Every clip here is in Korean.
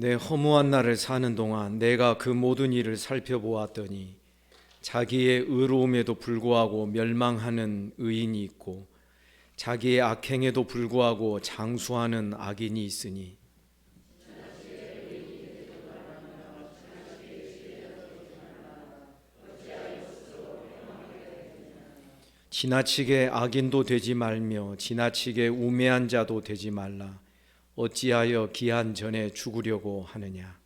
내 허무한 날을 사는 동안 내가 그 모든 일을 살펴보았더니 자기의 의로움에도 불구하고 멸망하는 의인이 있고 자기의 악행에도 불구하고 장수하는 악인이 있으니 지나치게 악인도 되지 말며 지나치게 우매한 자도 되지 말라. 어찌하여 기한 전에 죽으려고 하느냐.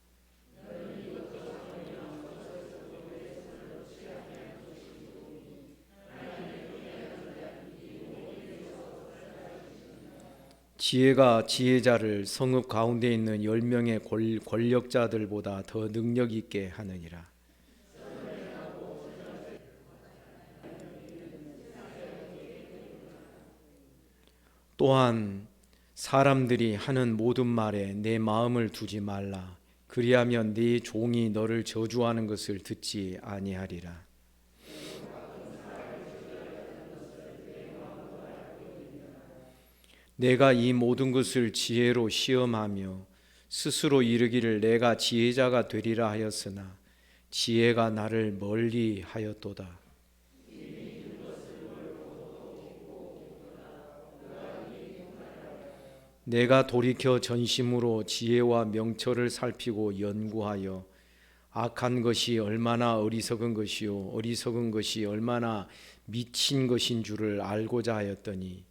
지혜가 지혜자를 성읍 가운데 있는 10명의 권력자들보다 더 능력 있게 하느니라. 또한 사람들이 하는 모든 말에 내 마음을 두지 말라. 그리하면 네 종이 너를 저주하는 것을 듣지 아니하리라. 내가 이 모든 것을 지혜로 시험하며 스스로 이르기를 내가 지혜자가 되리라 하였으나 지혜가 나를 멀리 하였도다. 내가 돌이켜 전심으로 지혜와 명철을 살피고 연구하여 악한 것이 얼마나 어리석은 것이요 어리석은 것이 얼마나 미친 것인 줄을 알고자 하였더니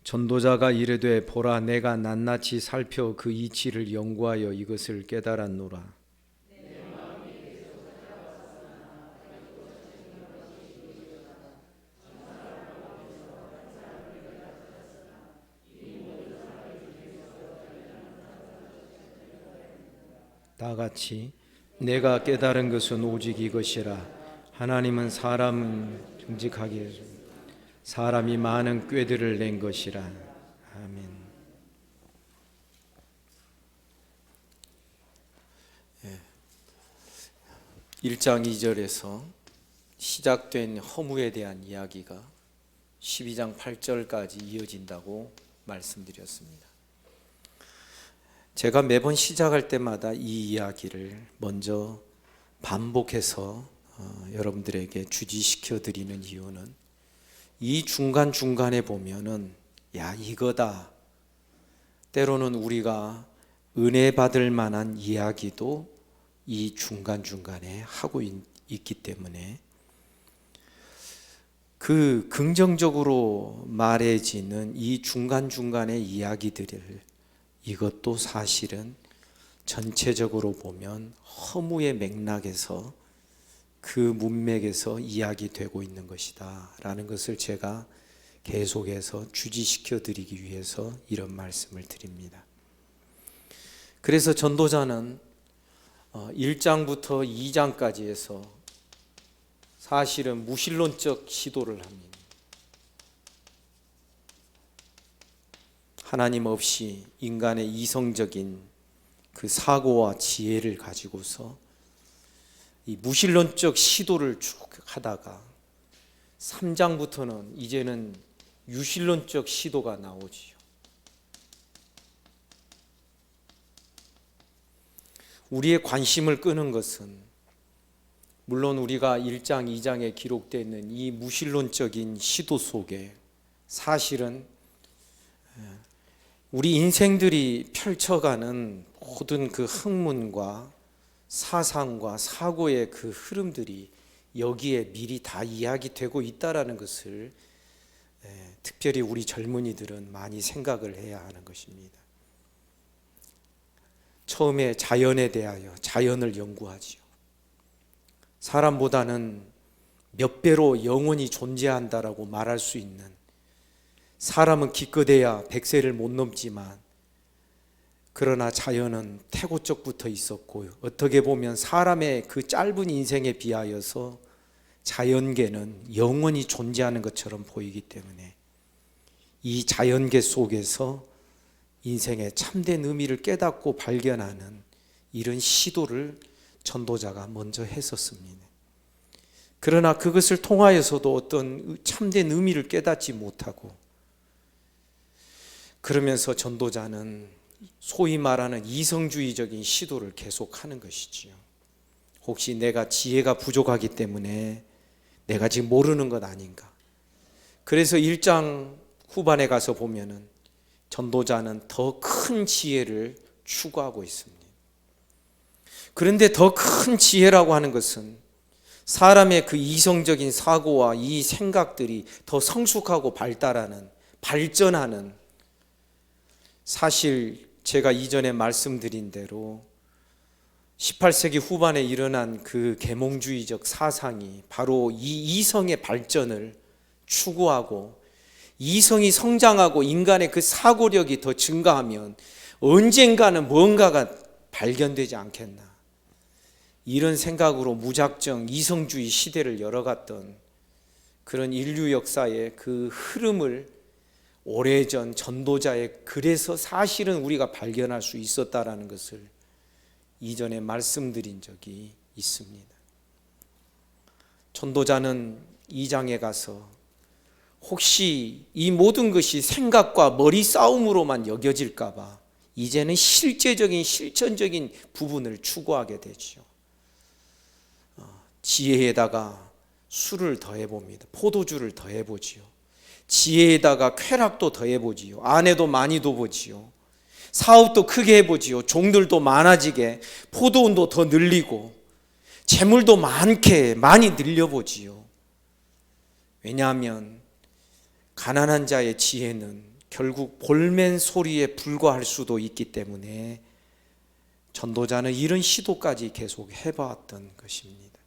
전도자가 이르되 보라 내가 낱낱이 살펴 그 이치를 연구하여 이것을 깨달았노라. 다 같이 내가 깨달은 것은 오직 이것이라. 하나님은 사람은 정직하게 해줍니다. 사람이 많은 꾀들을 낸 것이라. 아멘. 1장 2절에서 시작된 허무에 대한 이야기가 12장 8절까지 이어진다고 말씀드렸습니다. 제가 매번 시작할 때마다 이 이야기를 먼저 반복해서 여러분들에게 주지시켜 드리는 이유는 이 중간중간에 보면은 야 이거다, 때로는 우리가 은혜 받을 만한 이야기도 이 중간중간에 하고 있기 때문에 그 긍정적으로 말해지는 이 중간중간의 이야기들을 이것도 사실은 전체적으로 보면 허무의 맥락에서 그 문맥에서 이야기되고 있는 것이다 라는 것을 제가 계속해서 주지시켜 드리기 위해서 이런 말씀을 드립니다. 그래서 전도자는 1장부터 2장까지 해서 사실은 무신론적 시도를 합니다. 하나님 없이 인간의 이성적인 그 사고와 지혜를 가지고서 이 무신론적 시도를 쭉 하다가 3장부터는 이제는 유신론적 시도가 나오지요. 우리의 관심을 끄는 것은 물론 우리가 1장, 2장에 기록되어 있는 이 무신론적인 시도 속에 사실은 우리 인생들이 펼쳐가는 모든 그 학문과 사상과 사고의 그 흐름들이 여기에 미리 다 이야기되고 있다라는 것을 특별히 우리 젊은이들은 많이 생각을 해야 하는 것입니다. 처음에 자연에 대하여 자연을 연구하지요. 사람보다는 몇 배로 영원히 존재한다라고 말할 수 있는, 사람은 기껏해야 100세를 못 넘지만 그러나 자연은 태고적부터 있었고 어떻게 보면 사람의 그 짧은 인생에 비하여서 자연계는 영원히 존재하는 것처럼 보이기 때문에 이 자연계 속에서 인생의 참된 의미를 깨닫고 발견하는 이런 시도를 전도자가 먼저 했었습니다. 그러나 그것을 통하여서도 어떤 참된 의미를 깨닫지 못하고, 그러면서 전도자는 소위 말하는 이성주의적인 시도를 계속하는 것이지요. 혹시 내가 지혜가 부족하기 때문에 내가 지금 모르는 것 아닌가. 그래서 1장 후반에 가서 보면은 전도자는 더 큰 지혜를 추구하고 있습니다. 그런데 더 큰 지혜라고 하는 것은 사람의 그 이성적인 사고와 이 생각들이 더 성숙하고 발전하는, 사실 제가 이전에 말씀드린 대로 18세기 후반에 일어난 그 계몽주의적 사상이 바로 이 이성의 발전을 추구하고, 이성이 성장하고 인간의 그 사고력이 더 증가하면 언젠가는 뭔가가 발견되지 않겠나, 이런 생각으로 무작정 이성주의 시대를 열어갔던 그런 인류 역사의 그 흐름을 오래전 전도자의 글에서 사실은 우리가 발견할 수 있었다라는 것을 이전에 말씀드린 적이 있습니다. 전도자는 2장에 가서 혹시 이 모든 것이 생각과 머리 싸움으로만 여겨질까 봐 이제는 실제적인 실천적인 부분을 추구하게 되죠. 지혜에다가 술을 더해봅니다. 포도주를 더해보지요. 지혜에다가 쾌락도 더해보지요. 아내도 많이 둬보지요. 사업도 크게 해보지요. 종들도 많아지게, 포도원도 더 늘리고, 재물도 많이 늘려보지요. 왜냐하면 가난한 자의 지혜는 결국 볼멘 소리에 불과할 수도 있기 때문에 전도자는 이런 시도까지 계속 해봤던 것입니다.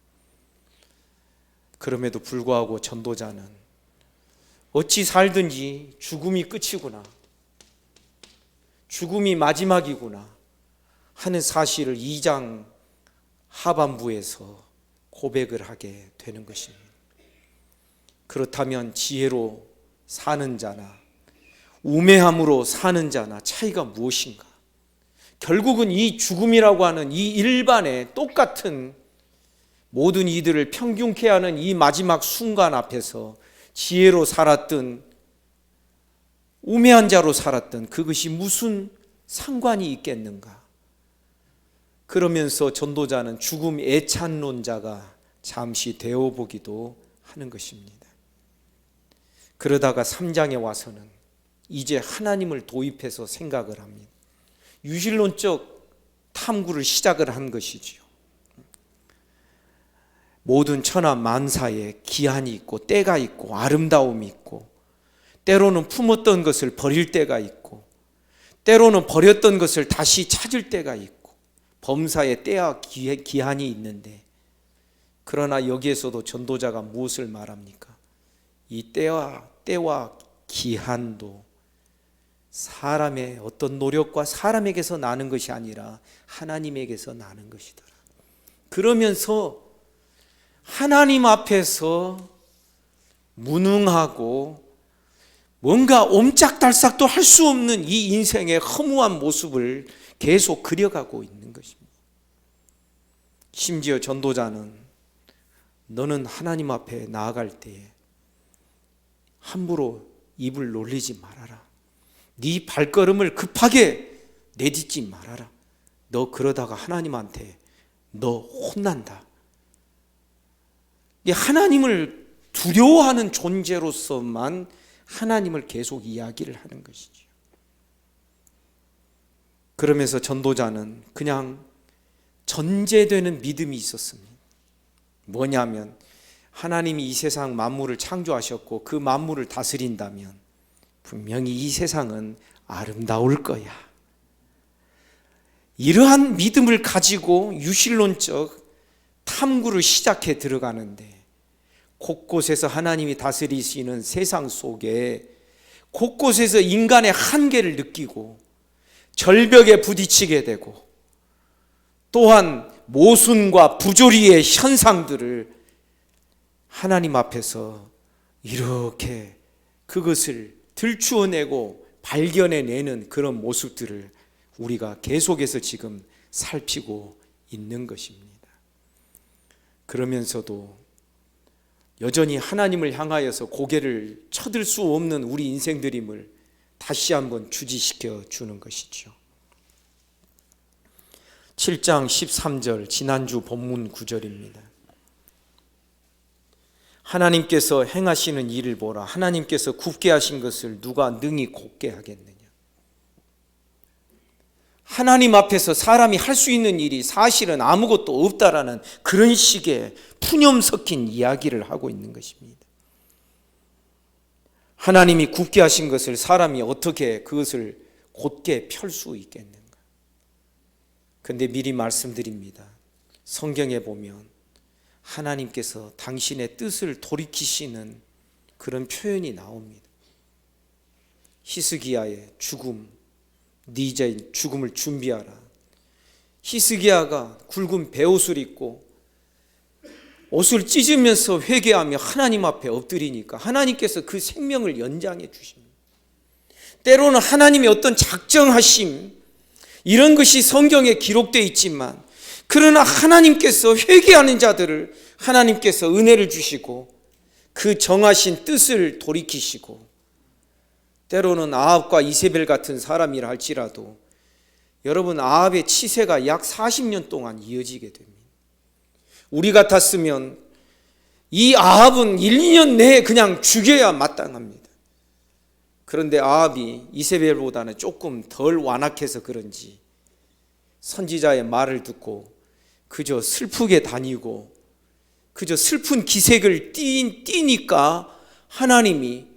그럼에도 불구하고 전도자는 어찌 살든지 죽음이 끝이구나, 죽음이 마지막이구나 하는 사실을 2장 하반부에서 고백을 하게 되는 것입니다. 그렇다면 지혜로 사는 자나 우매함으로 사는 자나 차이가 무엇인가? 결국은 이 죽음이라고 하는 이 일반의 똑같은 모든 이들을 평균케 하는 이 마지막 순간 앞에서 지혜로 살았든 우매한 자로 살았든 그것이 무슨 상관이 있겠는가? 그러면서 전도자는 죽음 애찬론자가 잠시 되어보기도 하는 것입니다. 그러다가 3장에 와서는 이제 하나님을 도입해서 생각을 합니다. 유실론적 탐구를 시작을 한 것이지요. 모든 천하 만사에 기한이 있고 때가 있고 아름다움이 있고, 때로는 품었던 것을 버릴 때가 있고, 때로는 버렸던 것을 다시 찾을 때가 있고, 범사에 때와 기한이 있는데, 그러나 여기에서도 전도자가 무엇을 말합니까? 이 때와 기한도 사람의 어떤 노력과 사람에게서 나는 것이 아니라 하나님에게서 나는 것이더라. 그러면서 하나님 앞에서 무능하고 뭔가 옴짝달싹도 할 수 없는 이 인생의 허무한 모습을 계속 그려가고 있는 것입니다. 심지어 전도자는 너는 하나님 앞에 나아갈 때에 함부로 입을 놀리지 말아라. 네 발걸음을 급하게 내딛지 말아라. 너 그러다가 하나님한테 너 혼난다. 하나님을 두려워하는 존재로서만 하나님을 계속 이야기를 하는 것이죠. 그러면서 전도자는 그냥 전제되는 믿음이 있었습니다. 뭐냐면 하나님이 이 세상 만물을 창조하셨고 그 만물을 다스린다면 분명히 이 세상은 아름다울 거야. 이러한 믿음을 가지고 유실론적 탐구를 시작해 들어가는데, 곳곳에서 하나님이 다스리시는 세상 속에 곳곳에서 인간의 한계를 느끼고 절벽에 부딪히게 되고, 또한 모순과 부조리의 현상들을 하나님 앞에서 이렇게 그것을 들추어내고 발견해내는 그런 모습들을 우리가 계속해서 지금 살피고 있는 것입니다. 그러면서도 여전히 하나님을 향하여서 고개를 쳐들 수 없는 우리 인생들임을 다시 한번 주지시켜 주는 것이죠. 7장 13절 지난주 본문 구절입니다. 하나님께서 행하시는 일을 보라. 하나님께서 굽게 하신 것을 누가 능히 곧게 하겠느냐. 하나님 앞에서 사람이 할 수 있는 일이 사실은 아무것도 없다라는 그런 식의 푸념 섞인 이야기를 하고 있는 것입니다. 하나님이 굽게 하신 것을 사람이 어떻게 그것을 곧게 펼 수 있겠는가? 그런데 미리 말씀드립니다. 성경에 보면 하나님께서 당신의 뜻을 돌이키시는 그런 표현이 나옵니다. 히스기야의 죽음, 네 이제 죽음을 준비하라. 히스기야가 굵은 베옷을 입고 옷을 찢으면서 회개하며 하나님 앞에 엎드리니까 하나님께서 그 생명을 연장해 주십니다. 때로는 하나님의 어떤 작정하심, 이런 것이 성경에 기록되어 있지만, 그러나 하나님께서 회개하는 자들을 하나님께서 은혜를 주시고 그 정하신 뜻을 돌이키시고, 때로는 아합과 이세벨 같은 사람이라 할지라도 여러분, 아합의 치세가 약 40년 동안 이어지게 됩니다. 우리 같았으면 이 아합은 1, 2년 내에 그냥 죽여야 마땅합니다. 그런데 아합이 이세벨보다는 조금 덜 완악해서 그런지 선지자의 말을 듣고 그저 슬프게 다니고 그저 슬픈 기색을 띠니까 하나님이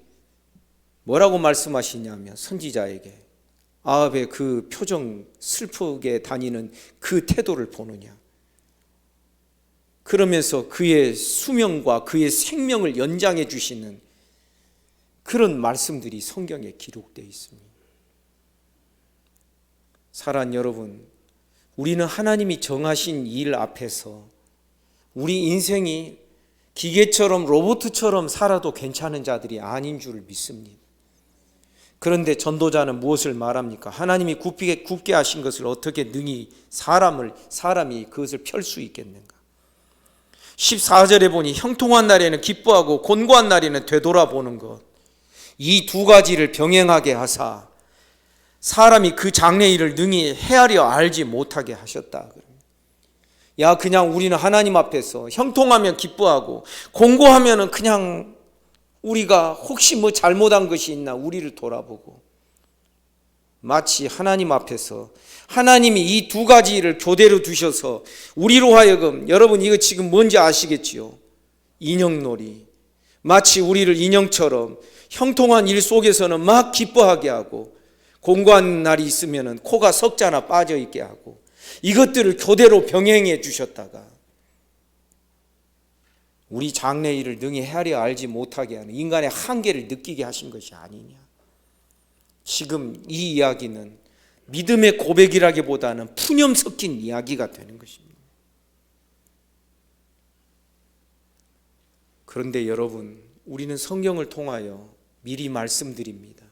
뭐라고 말씀하시냐면, 선지자에게 아합의 그 표정, 슬프게 다니는 그 태도를 보느냐, 그러면서 그의 수명과 그의 생명을 연장해 주시는 그런 말씀들이 성경에 기록되어 있습니다. 사랑하는 여러분, 우리는 하나님이 정하신 일 앞에서 우리 인생이 기계처럼 로봇처럼 살아도 괜찮은 자들이 아닌 줄 믿습니다. 그런데 전도자는 무엇을 말합니까? 하나님이 굽게 하신 것을 어떻게 능히 사람이 그것을 펼 수 있겠는가? 14절에 보니 형통한 날에는 기뻐하고 곤고한 날에는 되돌아보는 것, 이 두 가지를 병행하게 하사 사람이 그 장래일을 능히 헤아려 알지 못하게 하셨다. 야, 그냥 우리는 하나님 앞에서 형통하면 기뻐하고 곤고하면은 그냥 우리가 혹시 뭐 잘못한 것이 있나 우리를 돌아보고, 마치 하나님 앞에서 하나님이 이 두 가지를 교대로 두셔서 우리로 하여금, 여러분 이거 지금 뭔지 아시겠지요? 인형놀이. 마치 우리를 인형처럼 형통한 일 속에서는 막 기뻐하게 하고, 곤고한 날이 있으면 코가 석자나 빠져 있게 하고, 이것들을 교대로 병행해 주셨다가 우리 장래일을 능히 헤아려 알지 못하게 하는 인간의 한계를 느끼게 하신 것이 아니냐. 지금 이 이야기는 믿음의 고백이라기보다는 푸념 섞인 이야기가 되는 것입니다. 그런데 여러분, 우리는 성경을 통하여 미리 말씀드립니다.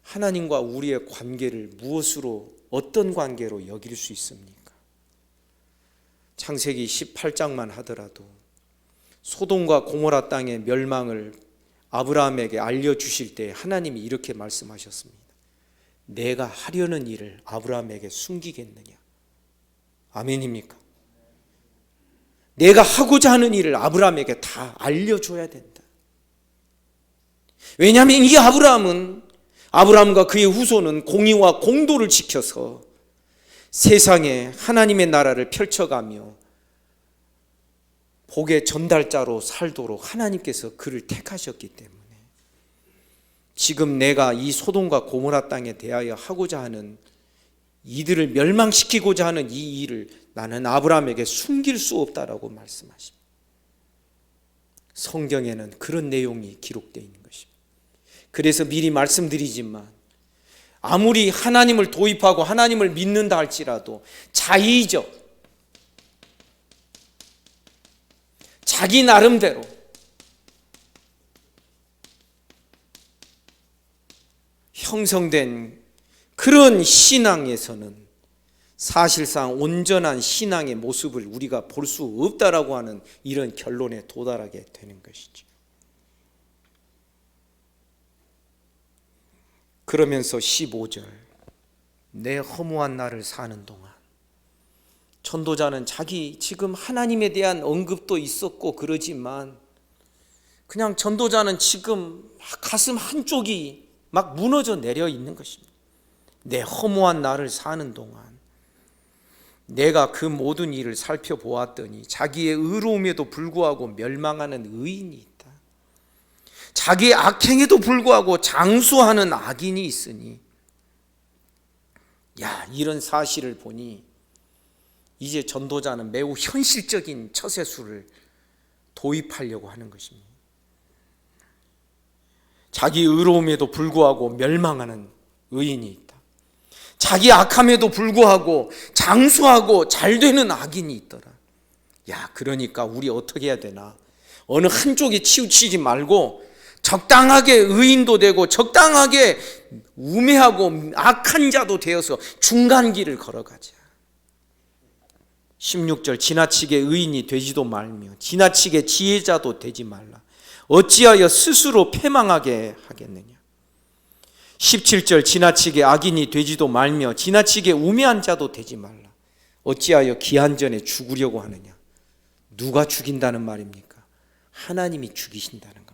하나님과 우리의 관계를 무엇으로, 어떤 관계로 여길 수 있습니까? 창세기 18장만 하더라도 소돔과 고모라 땅의 멸망을 아브라함에게 알려주실 때 하나님이 이렇게 말씀하셨습니다. 내가 하려는 일을 아브라함에게 숨기겠느냐? 아멘입니까? 내가 하고자 하는 일을 아브라함에게 다 알려줘야 된다. 왜냐하면 이 아브라함과 그의 후손은 공의와 공도를 지켜서 세상에 하나님의 나라를 펼쳐가며 복의 전달자로 살도록 하나님께서 그를 택하셨기 때문에, 지금 내가 이 소돔과 고모라 땅에 대하여 하고자 하는, 이들을 멸망시키고자 하는 이 일을 나는 아브라함에게 숨길 수 없다라고 말씀하십니다. 성경에는 그런 내용이 기록되어 있는 것입니다. 그래서 미리 말씀드리지만, 아무리 하나님을 도입하고 하나님을 믿는다 할지라도 자의적, 자기 나름대로 형성된 그런 신앙에서는 사실상 온전한 신앙의 모습을 우리가 볼 수 없다라고 하는 이런 결론에 도달하게 되는 것이죠. 그러면서 15절, 내 허무한 날을 사는 동안, 전도자는 자기 지금 하나님에 대한 언급도 있었고 그러지만 그냥 전도자는 지금 가슴 한쪽이 막 무너져 내려 있는 것입니다. 내 허무한 날을 사는 동안 내가 그 모든 일을 살펴보았더니 자기의 의로움에도 불구하고 멸망하는 의인이 있다. 자기의 악행에도 불구하고 장수하는 악인이 있으니, 이런 사실을 보니 이제 전도자는 매우 현실적인 처세술을 도입하려고 하는 것입니다. 자기 의로움에도 불구하고 멸망하는 의인이 있다. 자기 악함에도 불구하고 장수하고 잘 되는 악인이 있더라. 그러니까 우리 어떻게 해야 되나? 어느 한쪽에 치우치지 말고 적당하게 의인도 되고 적당하게 우매하고 악한 자도 되어서 중간 길을 걸어가자. 16절, 지나치게 의인이 되지도 말며 지나치게 지혜자도 되지 말라. 어찌하여 스스로 패망하게 하겠느냐. 17절, 지나치게 악인이 되지도 말며 지나치게 우매한 자도 되지 말라. 어찌하여 기한전에 죽으려고 하느냐. 누가 죽인다는 말입니까? 하나님이 죽이신다는 겁니다.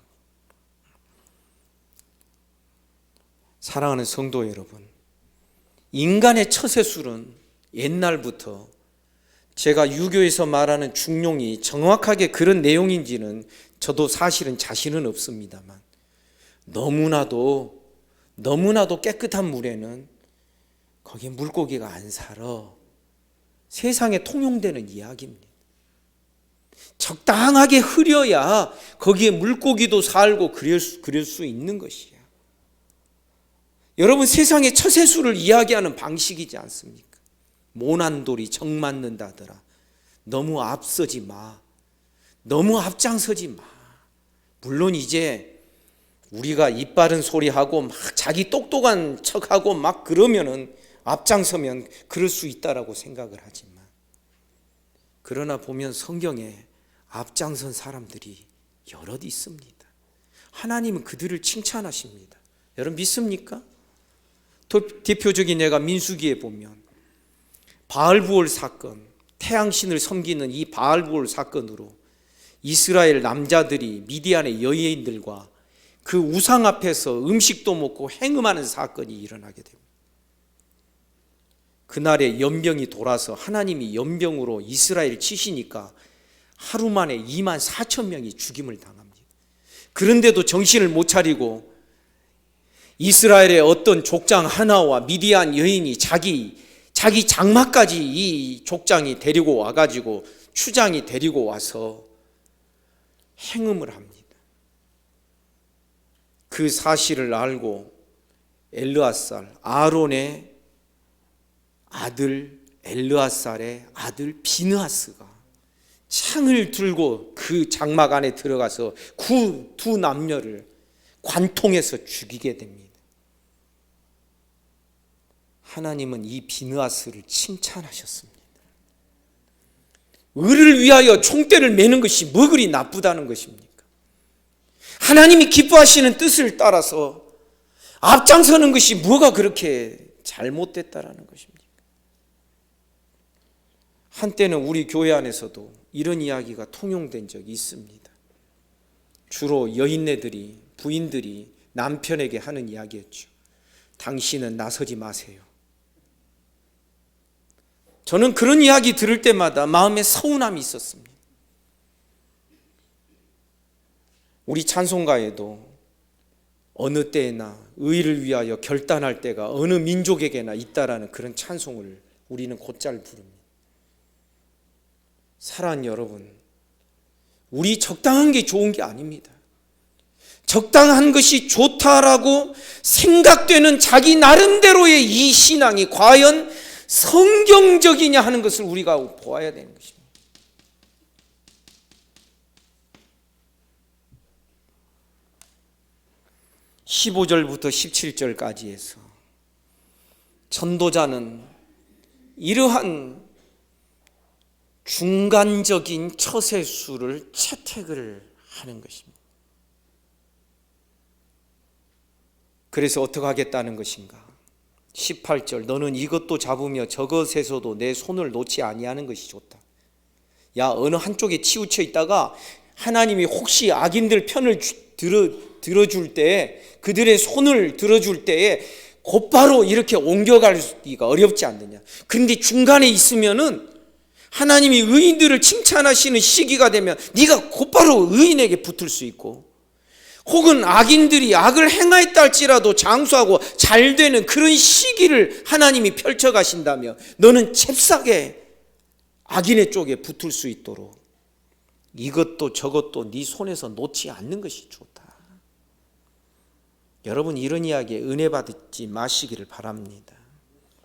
사랑하는 성도 여러분, 인간의 처세술은 옛날부터, 제가 유교에서 말하는 중용이 정확하게 그런 내용인지는 저도 사실은 자신은 없습니다만, 너무나도 깨끗한 물에는 거기에 물고기가 안 살아. 세상에 통용되는 이야기입니다. 적당하게 흐려야 거기에 물고기도 살고 그럴 수 있는 것이야. 여러분, 세상의 처세술을 이야기하는 방식이지 않습니까? 모난 돌이 정 맞는다더라. 너무 앞서지 마. 너무 앞장서지 마. 물론 이제 우리가 입 바른 소리하고 막 자기 똑똑한 척하고 막 그러면은 앞장서면 그럴 수 있다라고 생각을 하지만, 그러나 보면 성경에 앞장선 사람들이 여럿 있습니다. 하나님은 그들을 칭찬하십니다. 여러분 믿습니까? 대표적인 예가 민수기에 보면 바알부올 사건, 태양신을 섬기는 이 바알부올 사건으로 이스라엘 남자들이 미디안의 여인들과 그 우상 앞에서 음식도 먹고 행음하는 사건이 일어나게 됩니다. 그날에 연병이 돌아서 하나님이 연병으로 이스라엘 치시니까 하루 만에 24,000명이 죽임을 당합니다. 그런데도 정신을 못 차리고 이스라엘의 어떤 족장 하나와 미디안 여인이 자기 장막까지 이 족장이 데리고 와가지고, 추장이 데리고 와서 행음을 합니다. 그 사실을 알고 엘르아살, 아론의 아들 엘르아살의 아들 비느하스가 창을 들고 그 장막 안에 들어가서 두 남녀를 관통해서 죽이게 됩니다. 하나님은 이 비느하스를 칭찬하셨습니다. 의를 위하여 총대를 매는 것이 뭐 그리 나쁘다는 것입니까? 하나님이 기뻐하시는 뜻을 따라서 앞장서는 것이 뭐가 그렇게 잘못됐다라는 것입니까? 한때는 우리 교회 안에서도 이런 이야기가 통용된 적이 있습니다. 주로 여인네들이, 부인들이 남편에게 하는 이야기였죠. 당신은 나서지 마세요. 저는 그런 이야기 들을 때마다 마음에 서운함이 있었습니다. 우리 찬송가에도 어느 때나 의를 위하여 결단할 때가 어느 민족에게나 있다라는 그런 찬송을 우리는 곧잘 부릅니다. 사랑하는 여러분, 우리 적당한 게 좋은 게 아닙니다. 적당한 것이 좋다라고 생각되는 자기 나름대로의 이 신앙이 과연 성경적이냐 하는 것을 우리가 보아야 되는 것입니다. 15절부터 17절까지 해서 전도자는 이러한 중간적인 처세술을 채택을 하는 것입니다. 그래서 어떻게 하겠다는 것인가? 18절, 너는 이것도 잡으며 저것에서도 내 손을 놓지 아니하는 것이 좋다. 야, 어느 한쪽에 치우쳐 있다가 하나님이 혹시 악인들 편을 들어줄 때, 그들의 손을 들어줄 때에 곧바로 이렇게 옮겨가기가 어렵지 않느냐. 그런데 중간에 있으면은 하나님이 의인들을 칭찬하시는 시기가 되면 네가 곧바로 의인에게 붙을 수 있고, 혹은 악인들이 악을 행하였다 할지라도 장수하고 잘 되는 그런 시기를 하나님이 펼쳐 가신다며 너는 잽싸게 악인의 쪽에 붙을 수 있도록 이것도 저것도 네 손에서 놓지 않는 것이 좋다. 여러분, 이런 이야기에 은혜 받지 마시기를 바랍니다.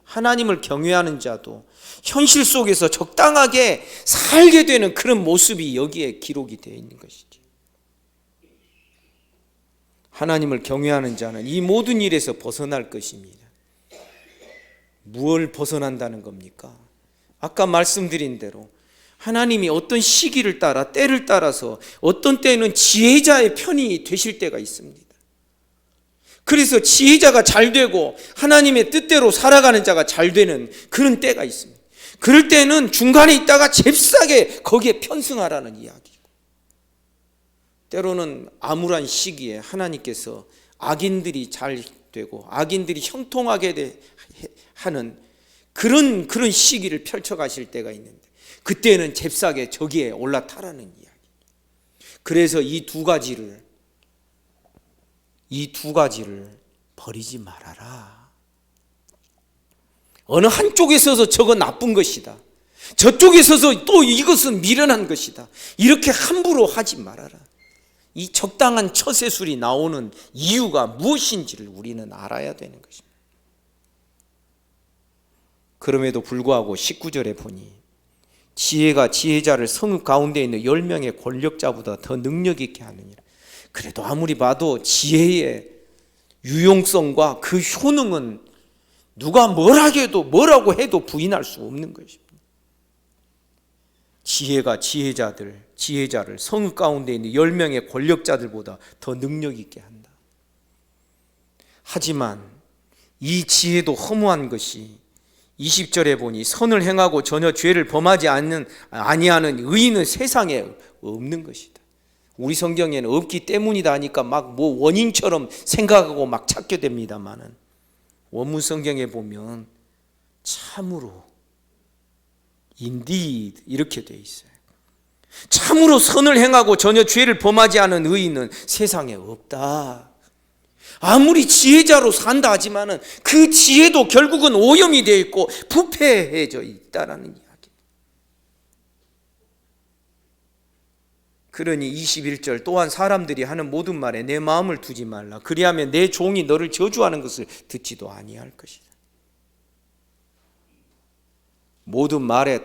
하나님을 경외하는 자도 현실 속에서 적당하게 살게 되는 그런 모습이 여기에 기록이 되어 있는 것이죠. 하나님을 경외하는 자는 이 모든 일에서 벗어날 것입니다. 무엇을 벗어난다는 겁니까? 아까 말씀드린 대로 하나님이 어떤 시기를 따라 때를 따라서 어떤 때는 지혜자의 편이 되실 때가 있습니다. 그래서 지혜자가 잘 되고 하나님의 뜻대로 살아가는 자가 잘 되는 그런 때가 있습니다. 그럴 때는 중간에 있다가 잽싸게 거기에 편승하라는 이야기고, 때로는 암울한 시기에 하나님께서 악인들이 잘 되고 악인들이 형통하게 하는 그런 시기를 펼쳐가실 때가 있는데, 그때는 잽싸게 저기에 올라타라는 이야기. 그래서 이 두 가지를 버리지 말아라. 어느 한쪽에 서서 저거 나쁜 것이다, 저쪽에 서서 또 이것은 미련한 것이다, 이렇게 함부로 하지 말아라. 이 적당한 처세술이 나오는 이유가 무엇인지를 우리는 알아야 되는 것입니다. 그럼에도 불구하고 19절에 보니 지혜가 지혜자를 성읍 가운데 있는 10명의 권력자보다 더 능력 있게 하느니라. 그래도 아무리 봐도 지혜의 유용성과 그 효능은 누가 뭐라고 해도 부인할 수 없는 것입니다. 지혜가 지혜자를 성읍 가운데 있는 10명의 권력자들보다 더 능력 있게 한다. 하지만 이 지혜도 허무한 것이 20절에 보니 선을 행하고 전혀 죄를 범하지 아니하는 의인은 세상에 없는 것이다. 우리 성경에는 없기 때문이다 하니까 막 원인처럼 생각하고 막 찾게 됩니다만은, 원문 성경에 보면 참으로 indeed 이렇게 돼 있어요. 참으로 선을 행하고 전혀 죄를 범하지 않은 의인은 세상에 없다. 아무리 지혜자로 산다 하지만은 그 지혜도 결국은 오염이 되어 있고 부패해져 있다라는 이야기. 그러니 21절, 또한 사람들이 하는 모든 말에 내 마음을 두지 말라. 그리하면 내 종이 너를 저주하는 것을 듣지도 아니할 것이다. 모든 말을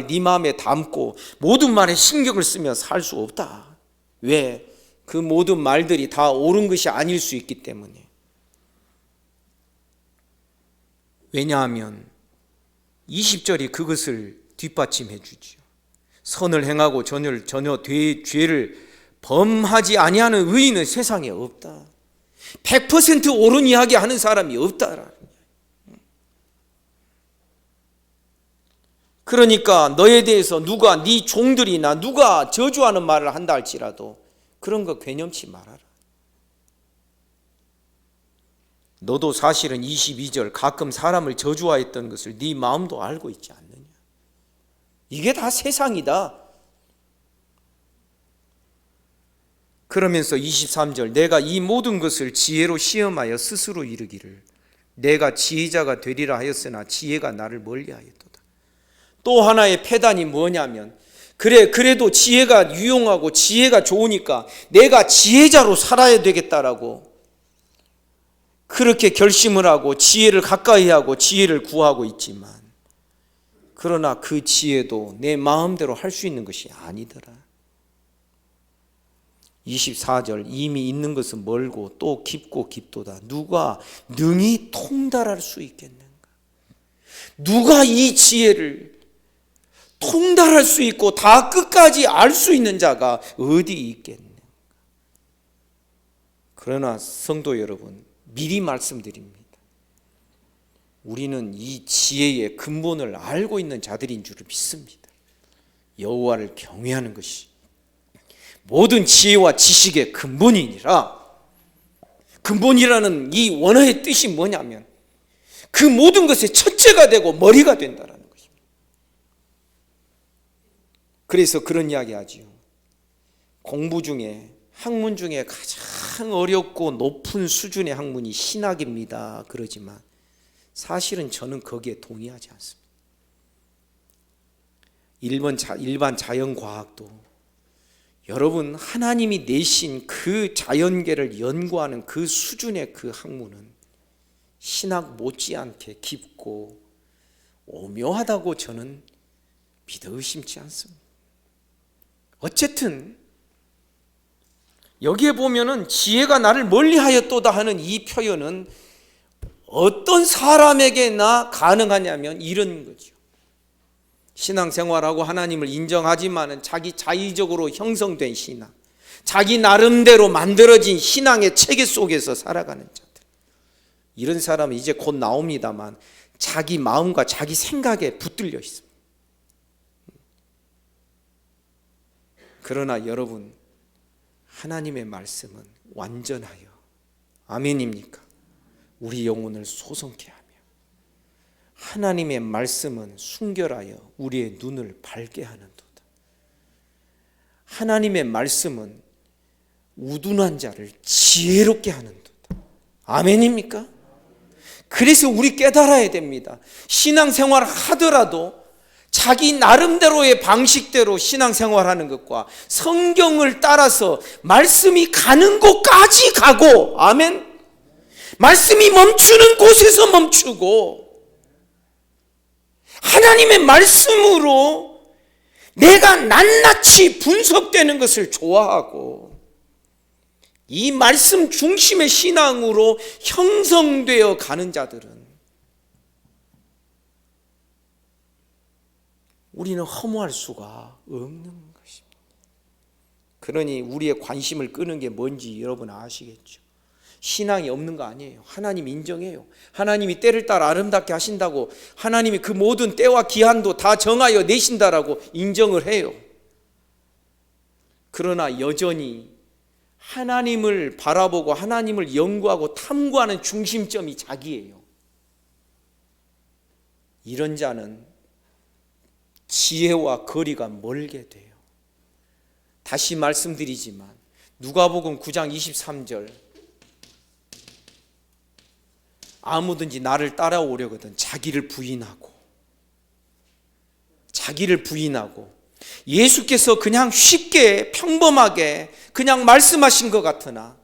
네 마음에 담고 모든 말에 신경을 쓰며 살 수 없다. 왜? 그 모든 말들이 다 옳은 것이 아닐 수 있기 때문에. 왜냐하면 20절이 그것을 뒷받침해 주지요. 선을 행하고 전혀 죄를 범하지 아니하는 의인은 세상에 없다. 100% 옳은 이야기 하는 사람이 없다라는. 그러니까 너에 대해서 누가, 네 종들이나 누가 저주하는 말을 한다 할지라도 그런 거 괴념치 말아라. 너도 사실은 22절 가끔 사람을 저주하였던 것을 네 마음도 알고 있지 않느냐. 이게 다 세상이다. 그러면서 23절, 내가 이 모든 것을 지혜로 시험하여 스스로 이르기를 내가 지혜자가 되리라 하였으나 지혜가 나를 멀리하였도다. 또 하나의 패단이 뭐냐면, 그래도 지혜가 유용하고 지혜가 좋으니까 내가 지혜자로 살아야 되겠다라고 그렇게 결심을 하고 지혜를 가까이 하고 지혜를 구하고 있지만, 그러나 그 지혜도 내 마음대로 할 수 있는 것이 아니더라. 24절 이미 있는 것은 멀고 또 깊고 깊도다. 누가 능히 통달할 수 있겠는가? 누가 이 지혜를 통달할 수 있고 다 끝까지 알 수 있는 자가 어디 있겠는가? 그러나 성도 여러분, 미리 말씀드립니다. 우리는 이 지혜의 근본을 알고 있는 자들인 줄을 믿습니다. 여호와를 경외하는 것이 모든 지혜와 지식의 근본이니라. 근본이라는 이 원어의 뜻이 뭐냐면 그 모든 것의 첫째가 되고 머리가 된다는 것입니다. 그래서 그런 이야기 하지요. 공부 중에, 학문 중에 가장 어렵고 높은 수준의 학문이 신학입니다. 그러지만 사실은 저는 거기에 동의하지 않습니다. 일반 자연과학도 여러분 하나님이 내신 그 자연계를 연구하는 그 수준의 그 학문은 신학 못지않게 깊고 오묘하다고 저는 믿어 의심치 않습니다. 어쨌든 여기에 보면은 지혜가 나를 멀리하였도다 하는 이 표현은 어떤 사람에게나 가능하냐면 이런 거죠. 신앙생활하고 하나님을 인정하지만은 자기 자의적으로 형성된 신앙, 자기 나름대로 만들어진 신앙의 체계 속에서 살아가는 자들, 이런 사람은 이제 곧 나옵니다만 자기 마음과 자기 생각에 붙들려 있습니다. 그러나 여러분, 하나님의 말씀은 완전하여, 아멘입니까? 우리 영혼을 소성케 하며 하나님의 말씀은 순결하여 우리의 눈을 밝게 하는도다. 하나님의 말씀은 우둔한 자를 지혜롭게 하는도다. 아멘입니까? 그래서 우리 깨달아야 됩니다. 신앙생활을 하더라도 자기 나름대로의 방식대로 신앙생활하는 것과 성경을 따라서 말씀이 가는 곳까지 가고, 아멘, 말씀이 멈추는 곳에서 멈추고 하나님의 말씀으로 내가 낱낱이 분석되는 것을 좋아하고 이 말씀 중심의 신앙으로 형성되어 가는 자들은 우리는 허무할 수가 없는 것입니다. 그러니 우리의 관심을 끄는 게 뭔지 여러분 아시겠죠? 신앙이 없는 거 아니에요. 하나님 인정해요. 하나님이 때를 따라 아름답게 하신다고, 하나님이 그 모든 때와 기한도 다 정하여 내신다라고 인정을 해요. 그러나 여전히 하나님을 바라보고 하나님을 연구하고 탐구하는 중심점이 자기예요. 이런 자는 지혜와 거리가 멀게 돼요. 다시 말씀드리지만 누가복음 9장 23절, 아무든지 나를 따라오려거든 자기를 부인하고 예수께서 그냥 쉽게 평범하게 그냥 말씀하신 것 같으나,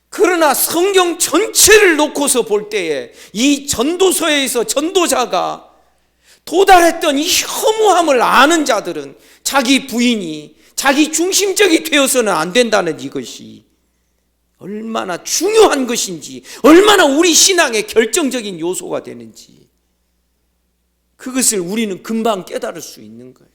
그러나 성경 전체를 놓고서 볼 때에 이 전도서에서 전도자가 도달했던 이 허무함을 아는 자들은 자기 부인이 자기 중심적이 되어서는 안 된다는 이것이 얼마나 중요한 것인지, 얼마나 우리 신앙의 결정적인 요소가 되는지, 그것을 우리는 금방 깨달을 수 있는 거예요.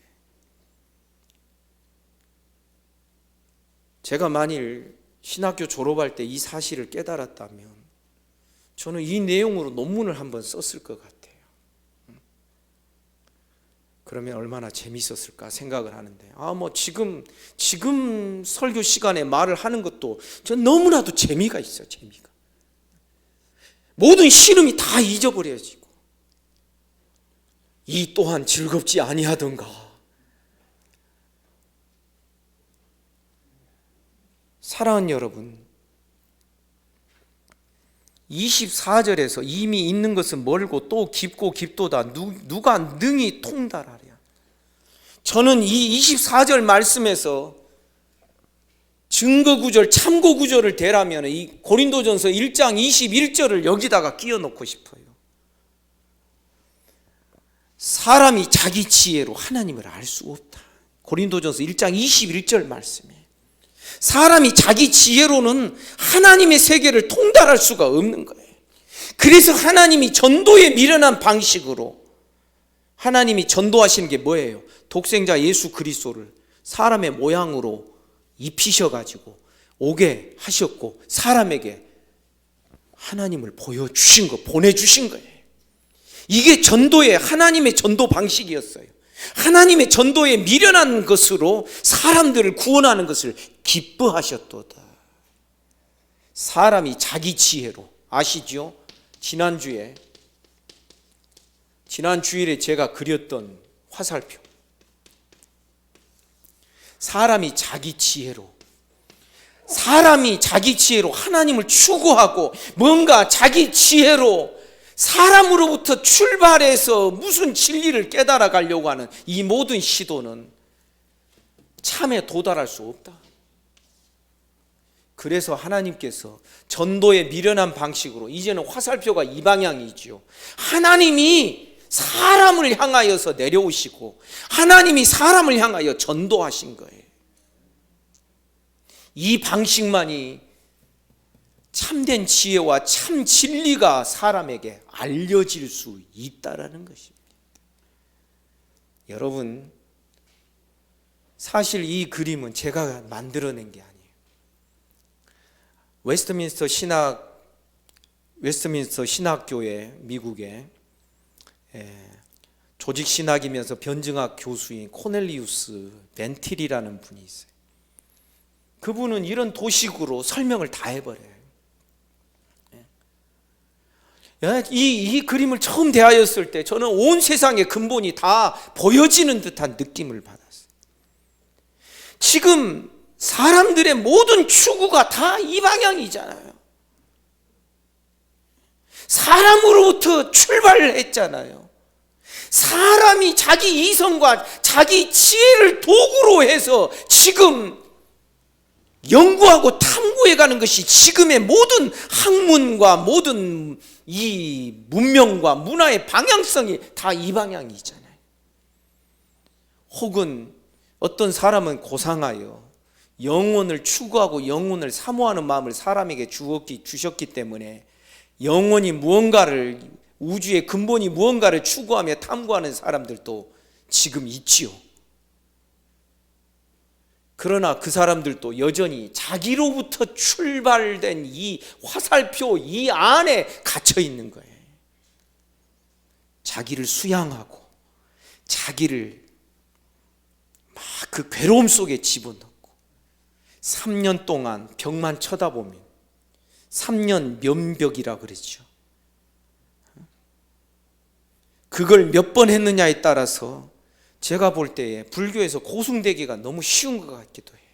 제가 만일 신학교 졸업할 때 이 사실을 깨달았다면 저는 이 내용으로 논문을 한번 썼을 것 같아요. 그러면 얼마나 재밌었을까 생각을 하는데, 지금 설교 시간에 말을 하는 것도 전 너무나도 재미가 있어요. 재미가. 모든 싫음이 다 잊어버려지고, 이 또한 즐겁지 아니하던가. 사랑하는 여러분, 24절에서 이미 있는 것은 멀고 또 깊고 깊도다. 누가 능히 통달하랴. 저는 이 24절 말씀에서 증거구절, 참고구절을 대라면 이 고린도전서 1장 21절을 여기다가 끼워 넣고 싶어요. 사람이 자기 지혜로 하나님을 알 수 없다. 고린도전서 1장 21절 말씀에 사람이 자기 지혜로는 하나님의 세계를 통달할 수가 없는 거예요. 그래서 하나님이 전도에 미련한 방식으로 하나님이 전도하시는 게 뭐예요? 독생자 예수 그리스도를 사람의 모양으로 입히셔가지고 오게 하셨고 사람에게 하나님을 보여주신 거, 보내주신 거예요. 이게 전도의 하나님의 전도 방식이었어요. 하나님의 전도에 미련한 것으로 사람들을 구원하는 것을 기뻐하셨도다. 사람이 자기 지혜로, 아시죠? 지난 주일에 제가 그렸던 화살표, 사람이 자기 지혜로 하나님을 추구하고 뭔가 자기 지혜로 사람으로부터 출발해서 무슨 진리를 깨달아 가려고 하는 이 모든 시도는 참에 도달할 수 없다. 그래서 하나님께서 전도에 미련한 방식으로, 이제는 화살표가 이 방향이지요. 하나님이 사람을 향하여서 내려오시고 하나님이 사람을 향하여 전도하신 거예요. 이 방식만이 참된 지혜와 참 진리가 사람에게 알려질 수 있다라는 것입니다. 여러분, 사실 이 그림은 제가 만들어낸 게 아니에요. 웨스트민스터 신학교에, 미국에 조직 신학이면서 변증학 교수인 코넬리우스 벤틸이라는 분이 있어요. 그분은 이런 도식으로 설명을 다 해버려요. 이 그림을 처음 대하였을 때 저는 온 세상의 근본이 다 보여지는 듯한 느낌을 받았어요. 지금 사람들의 모든 추구가 다 이 방향이잖아요. 사람으로부터 출발을 했잖아요. 사람이 자기 이성과 자기 지혜를 도구로 해서 지금 연구하고 탐구해가는 것이 지금의 모든 학문과 모든 이 문명과 문화의 방향성이 다 이 방향이잖아요. 혹은 어떤 사람은 고상하여 영혼을 추구하고 영혼을 사모하는 마음을 사람에게 주셨기 때문에 영혼이 무언가를, 우주의 근본이 무언가를 추구하며 탐구하는 사람들도 지금 있지요. 그러나 그 사람들도 여전히 자기로부터 출발된 이 화살표 이 안에 갇혀 있는 거예요. 자기를 수양하고 자기를 막 그 괴로움 속에 집어넣고 3년 동안 벽만 쳐다보면 3년 면벽이라 그랬죠. 그걸 몇 번 했느냐에 따라서 제가 볼 때에 불교에서 고승되기가 너무 쉬운 것 같기도 해요.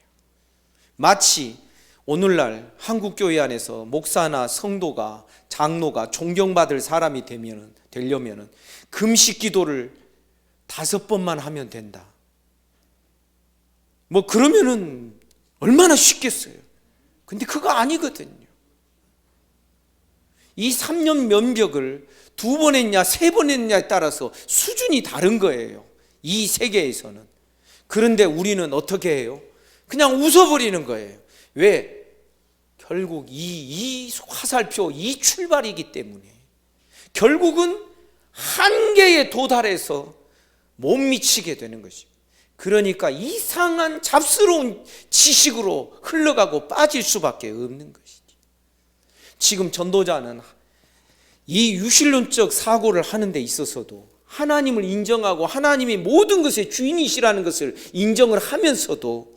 마치 오늘날 한국교회 안에서 목사나 성도가, 장로가 존경받을 사람이 되려면 금식 기도를 5번만 하면 된다. 뭐 그러면은 얼마나 쉽겠어요. 근데 그거 아니거든요. 이 3년 면벽을 2번 했냐 3번 했냐에 따라서 수준이 다른 거예요. 이 세계에서는. 그런데 우리는 어떻게 해요? 그냥 웃어버리는 거예요. 왜? 결국 이 화살표, 이 출발이기 때문에 결국은 한계에 도달해서 못 미치게 되는 것입니다. 그러니까 이상한 잡스러운 지식으로 흘러가고 빠질 수밖에 없는 것이지. 지금 전도자는 이 유실론적 사고를 하는 데 있어서도 하나님을 인정하고 하나님이 모든 것의 주인이시라는 것을 인정을 하면서도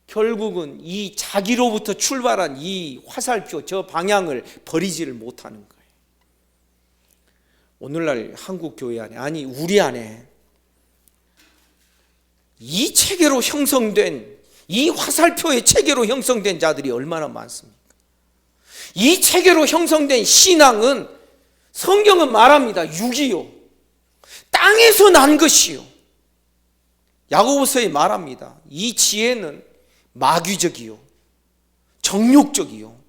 결국은 이 자기로부터 출발한 이 화살표, 저 방향을 버리지를 못하는 거예요. 오늘날 한국 교회 안에, 아니 우리 안에 이 체계로 형성된, 이 화살표의 체계로 형성된 자들이 얼마나 많습니까? 이 체계로 형성된 신앙은 성경은 말합니다. 육이요, 땅에서 난 것이요. 야고보서에 말합니다. 이 지혜는 마귀적이요, 정욕적이요.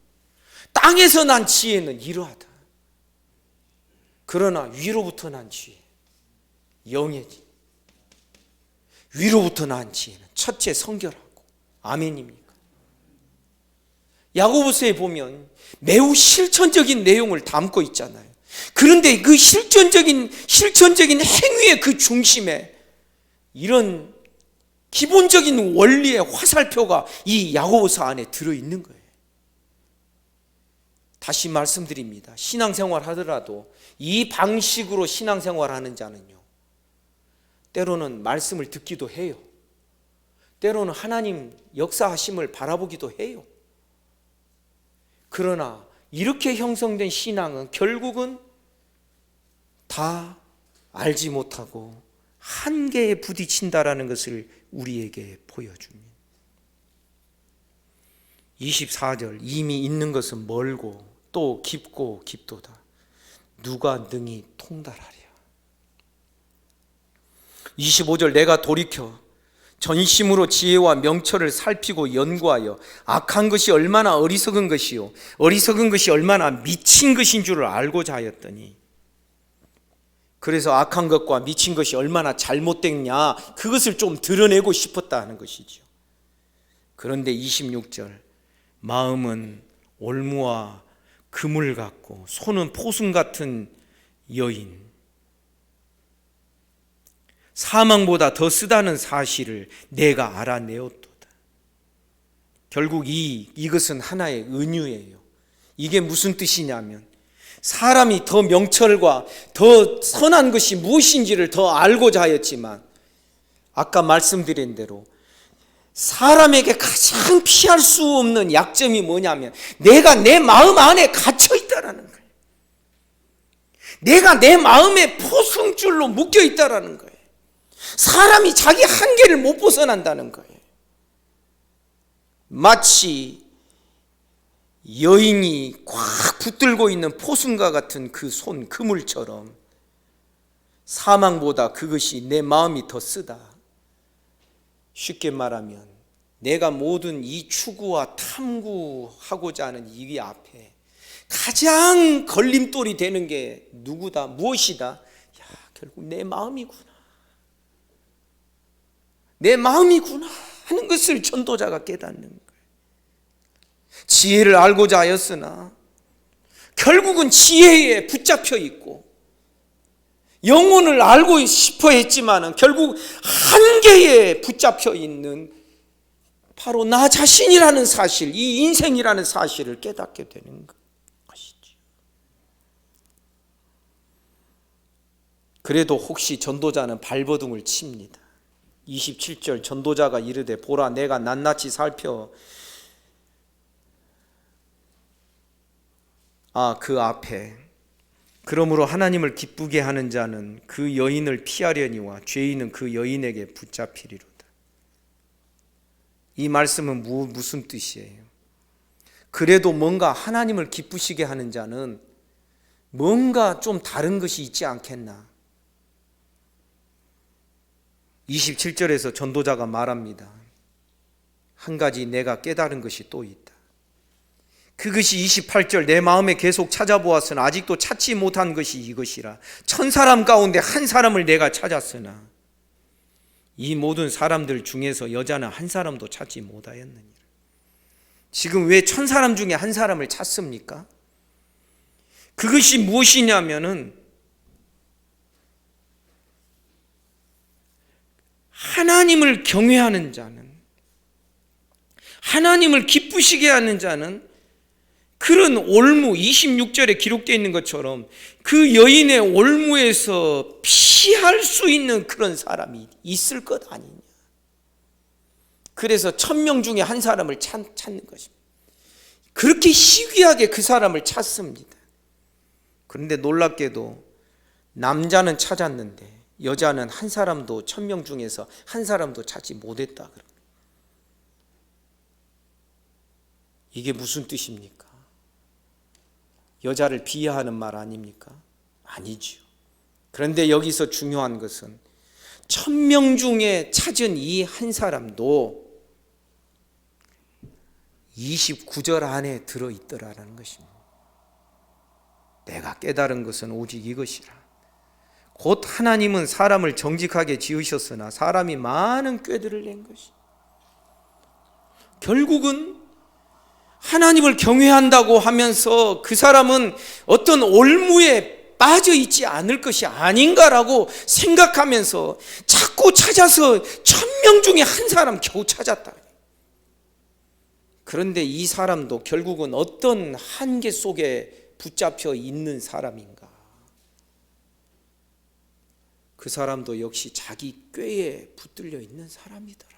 땅에서 난 지혜는 이러하다. 그러나 위로부터 난 지혜, 영의 지혜, 위로부터 난 지혜는 첫째 성결하고, 아멘입니까? 야고보서에 보면 매우 실천적인 내용을 담고 있잖아요. 그런데 그 실천적인 행위의 그 중심에 이런 기본적인 원리의 화살표가 이 야고보서 안에 들어있는 거예요. 다시 말씀드립니다. 신앙생활 하더라도 이 방식으로 신앙생활 하는 자는요, 때로는 말씀을 듣기도 해요. 때로는 하나님 역사하심을 바라보기도 해요. 그러나 이렇게 형성된 신앙은 결국은 다 알지 못하고 한계에 부딪힌다라는 것을 우리에게 보여줍니다. 24절, 이미 있는 것은 멀고 또 깊고 깊도다. 누가 능히 통달하랴. 25절, 내가 돌이켜 전심으로 지혜와 명철을 살피고 연구하여 악한 것이 얼마나 어리석은 것이요 어리석은 것이 얼마나 미친 것인 줄을 알고자 하였더니, 그래서 악한 것과 미친 것이 얼마나 잘못됐냐, 그것을 좀 드러내고 싶었다 하는 것이죠. 그런데 26절, 마음은 올무와 그물 같고 손은 포순 같은 여인, 사망보다 더 쓰다는 사실을 내가 알아내었도다. 결국 이것은 하나의 은유예요. 이게 무슨 뜻이냐면, 사람이 더 명철과 더 선한 것이 무엇인지를 더 알고자 하였지만, 아까 말씀드린 대로 사람에게 가장 피할 수 없는 약점이 뭐냐면, 내가 내 마음 안에 갇혀 있다라는 거예요. 내가 내 마음에 포승줄로 묶여 있다라는 거예요. 사람이 자기 한계를 못 벗어난다는 거예요. 마치 여인이 꽉 붙들고 있는 포순과 같은 그 손, 그물처럼 사망보다 그것이 내 마음이 더 쓰다. 쉽게 말하면 내가 모든 이 추구와 탐구하고자 하는 이 앞에 가장 걸림돌이 되는 게 누구다, 무엇이다? 야, 결국 내 마음이구나. 내 마음이구나 하는 것을 전도자가 깨닫는 거예요. 지혜를 알고자 하였으나 결국은 지혜에 붙잡혀 있고, 영혼을 알고 싶어 했지만은 결국 한계에 붙잡혀 있는 바로 나 자신이라는 사실, 이 인생이라는 사실을 깨닫게 되는 것이죠. 그래도 혹시 전도자는 발버둥을 칩니다. 27절, 전도자가 이르되 보라, 내가 낱낱이 살펴 그 앞에 그러므로 하나님을 기쁘게 하는 자는 그 여인을 피하려니와 죄인은 그 여인에게 붙잡히리로다. 이 말씀은 무슨 뜻이에요? 그래도 뭔가 하나님을 기쁘시게 하는 자는 뭔가 좀 다른 것이 있지 않겠나? 27절에서 전도자가 말합니다. 한 가지 내가 깨달은 것이 또 있다. 그것이 28절, 내 마음에 계속 찾아보았으나 아직도 찾지 못한 것이 이것이라. 1000사람 가운데 한 사람을 내가 찾았으나 이 모든 사람들 중에서 여자는 한 사람도 찾지 못하였느니라. 지금 왜 1000사람 중에 한 사람을 찾습니까? 그것이 무엇이냐면은 하나님을 경외하는 자는, 하나님을 기쁘시게 하는 자는 그런 올무, 26절에 기록되어 있는 것처럼 그 여인의 올무에서 피할 수 있는 그런 사람이 있을 것 아니냐. 그래서 1000명 중에 한 사람을 찾는 것입니다. 그렇게 희귀하게 그 사람을 찾습니다. 그런데 놀랍게도 남자는 찾았는데 여자는 한 사람도 1000명 중에서 한 사람도 찾지 못했다. 이게 무슨 뜻입니까? 여자를 비하하는 말 아닙니까? 아니지요. 그런데 여기서 중요한 것은 1000명 중에 찾은 이 한 사람도 29절 안에 들어있더라라는 것입니다. 내가 깨달은 것은 오직 이것이라. 곧 하나님은 사람을 정직하게 지으셨으나 사람이 많은 꾀들을 낸 것이. 결국은 하나님을 경외한다고 하면서 그 사람은 어떤 올무에 빠져 있지 않을 것이 아닌가라고 생각하면서 자꾸 찾아서 1000명 중에 한 사람 겨우 찾았다. 그런데 이 사람도 결국은 어떤 한계 속에 붙잡혀 있는 사람인가? 그 사람도 역시 자기 꾀에 붙들려 있는 사람이더라.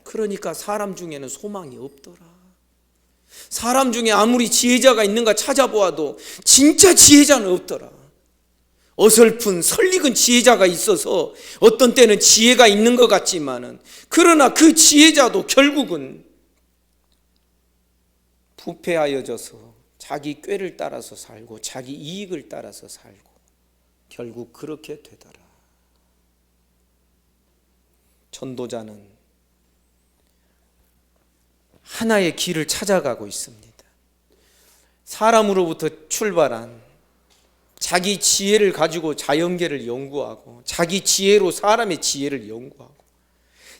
그러니까 사람 중에는 소망이 없더라. 사람 중에 아무리 지혜자가 있는가 찾아보아도 진짜 지혜자는 없더라. 어설픈 설익은 지혜자가 있어서 어떤 때는 지혜가 있는 것 같지만은, 그러나 그 지혜자도 결국은 부패하여져서 자기 꾀를 따라서 살고 자기 이익을 따라서 살고 결국 그렇게 되더라. 전도자는 하나의 길을 찾아가고 있습니다. 사람으로부터 출발한 자기 지혜를 가지고 자연계를 연구하고, 자기 지혜로 사람의 지혜를 연구하고,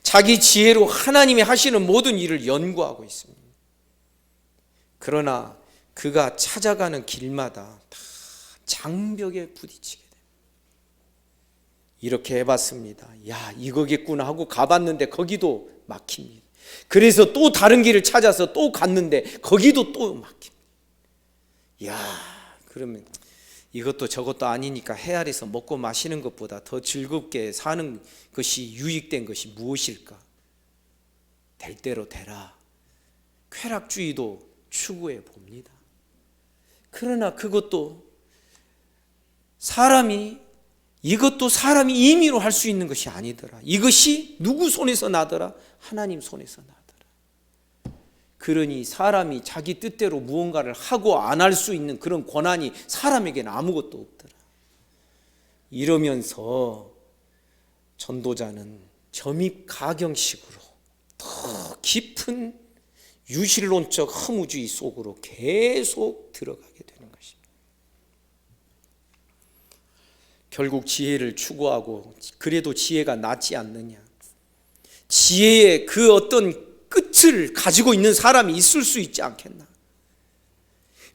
자기 지혜로 하나님이 하시는 모든 일을 연구하고 있습니다. 그러나 그가 찾아가는 길마다 다 장벽에 부딪히게 됩니다. 이렇게 해봤습니다. 야, 이거겠구나 하고 가봤는데 거기도 막힙니다. 그래서 또 다른 길을 찾아서 또 갔는데 거기도 또 막힙니다. 야, 그러면 이것도 저것도 아니니까 해 아래서 먹고 마시는 것보다 더 즐겁게 사는 것이 유익된 것이 무엇일까? 될 대로 되라. 쾌락주의도 추구해 봅니다. 그러나 이것도 사람이 임의로 할 수 있는 것이 아니더라. 이것이 누구 손에서 나더라? 하나님 손에서 나더라. 그러니 사람이 자기 뜻대로 무언가를 하고 안 할 수 있는 그런 권한이 사람에게는 아무것도 없더라. 이러면서 전도자는 점입 가경식으로 더 깊은 유실론적 허무주의 속으로 계속 들어가게 되는 것입니다. 결국 지혜를 추구하고, 그래도 지혜가 낫지 않느냐, 지혜의 그 어떤 끝을 가지고 있는 사람이 있을 수 있지 않겠나.